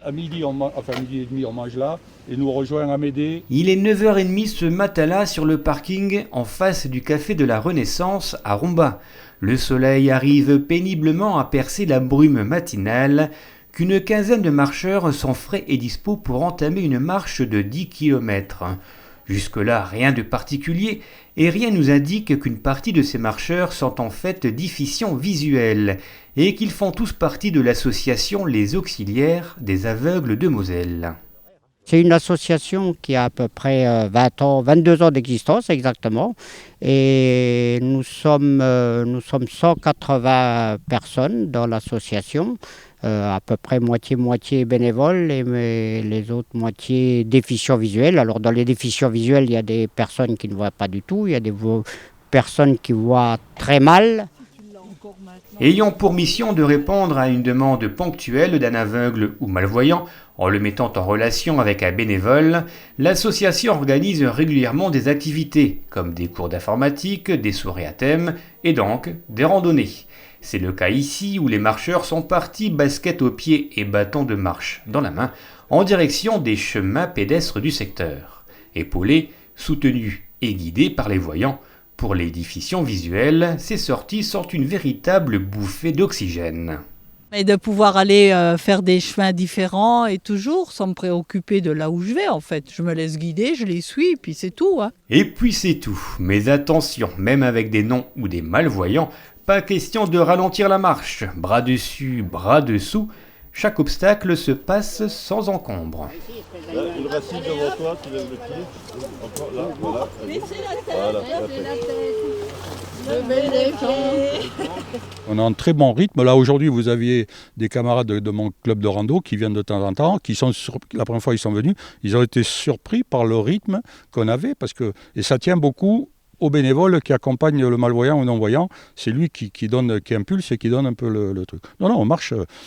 À midi, midi et demi, on mange là et nous rejoint à Médée. Il est 9h30 ce matin-là sur le parking en face du café de la Renaissance à Romba. Le soleil arrive péniblement à percer la brume matinale qu'une quinzaine de marcheurs sont frais et dispo pour entamer une marche de 10 km. Jusque-là, rien de particulier et rien nous indique qu'une partie de ces marcheurs sont en fait déficients visuels et qu'ils font tous partie de l'association Les Auxiliaires des Aveugles de Moselle. C'est une association qui a à peu près 20 ans, 22 ans d'existence exactement. Et nous sommes 180 personnes dans l'association, à peu près moitié-moitié bénévoles et les autres moitié déficients visuels. Alors dans les déficients visuels, il y a des personnes qui ne voient pas du tout, il y a des personnes qui voient très mal. Ayant pour mission de répondre à une demande ponctuelle d'un aveugle ou malvoyant, en le mettant en relation avec un bénévole, l'association organise régulièrement des activités, comme des cours d'informatique, des soirées à thème et donc des randonnées. C'est le cas ici où les marcheurs sont partis basket aux pieds et bâtons de marche dans la main en direction des chemins pédestres du secteur. Épaulés, soutenus et guidés par les voyants, pour les déficients visuels, ces sorties sont une véritable bouffée d'oxygène. Et de pouvoir aller faire des chemins différents et toujours sans me préoccuper de là où je vais en fait. Je me laisse guider, je les suis et puis c'est tout. Et puis c'est tout. Mais attention, même avec des non ou des malvoyants, pas question de ralentir la marche. Bras dessus, bras dessous, chaque obstacle se passe sans encombre. Là, une racine devant toi, tu lèves le pied. Encore là, voilà. Baissez la tête, Voilà, levez la tête. Levez les pieds. On a un très bon rythme. Là, aujourd'hui, vous aviez des camarades de mon club de rando qui viennent de temps en temps, la première fois ils sont venus, ils ont été surpris par le rythme qu'on avait, et ça tient beaucoup aux bénévoles qui accompagnent le malvoyant ou non-voyant. C'est lui qui impulse et qui donne un peu le truc. Non,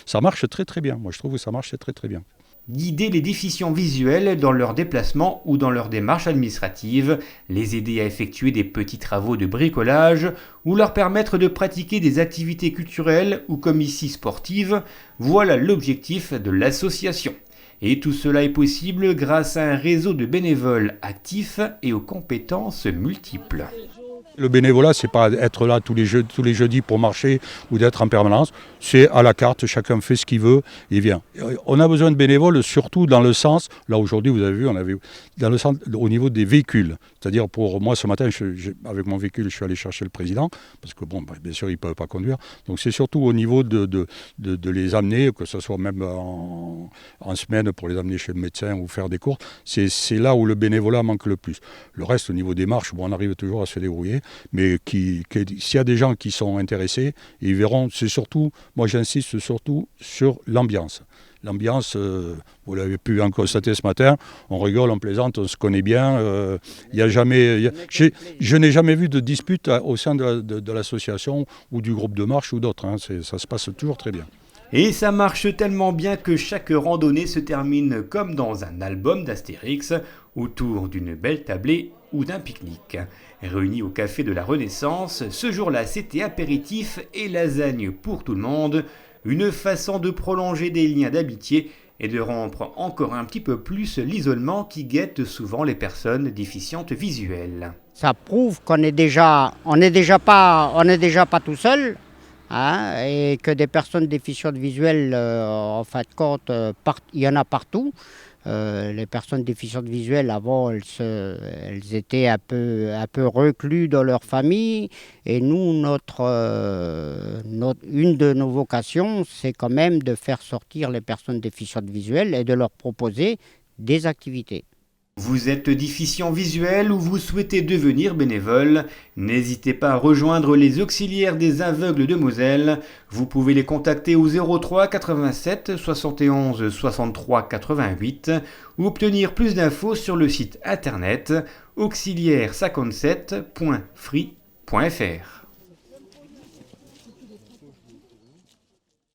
ça marche très très bien. Moi, je trouve que ça marche très très bien. Guider les déficients visuels dans leurs déplacements ou dans leurs démarches administratives, les aider à effectuer des petits travaux de bricolage ou leur permettre de pratiquer des activités culturelles ou comme ici sportives, voilà l'objectif de l'association. Et tout cela est possible grâce à un réseau de bénévoles actifs et aux compétences multiples. Le bénévolat, c'est pas être là tous les jeudis pour marcher ou d'être en permanence. C'est à la carte, chacun fait ce qu'il veut et vient. On a besoin de bénévoles surtout dans le sens, là aujourd'hui vous avez vu, dans le sens au niveau des véhicules. C'est-à-dire pour moi ce matin, avec mon véhicule, je suis allé chercher le président, parce que bon, bien sûr, il ne peut pas conduire. Donc c'est surtout au niveau de les amener, que ce soit même en semaine pour les amener chez le médecin ou faire des cours. C'est là où le bénévolat manque le plus. Le reste, au niveau des marches, bon, on arrive toujours à se débrouiller. Mais s'il y a des gens qui sont intéressés, ils verront, c'est surtout, moi j'insiste surtout sur l'ambiance. L'ambiance, vous l'avez pu en constater ce matin, on rigole, on plaisante, on se connaît bien. Je n'ai jamais vu de dispute au sein de l'association ou du groupe de marche ou d'autres. Ça se passe toujours très bien. Et ça marche tellement bien que chaque randonnée se termine comme dans un album d'Astérix, autour d'une belle tablée ou d'un pique-nique. Réunis au café de la Renaissance, ce jour-là c'était apéritif et lasagne pour tout le monde, une façon de prolonger des liens d'amitié et de rompre encore un petit peu plus l'isolement qui guette souvent les personnes déficientes visuelles. Ça prouve qu'on n'est déjà pas tout seul. Et que des personnes déficientes visuelles, en fin de compte, il y en a partout. Les personnes déficientes visuelles, avant, elles étaient un peu recluses dans leur famille. Et nous, une de nos vocations, c'est quand même de faire sortir les personnes déficientes visuelles et de leur proposer des activités. Vous êtes déficient visuel ou vous souhaitez devenir bénévole, n'hésitez pas à rejoindre les auxiliaires des aveugles de Moselle. Vous pouvez les contacter au 03 87 71 63 88 ou obtenir plus d'infos sur le site internet auxiliaire57.free.fr.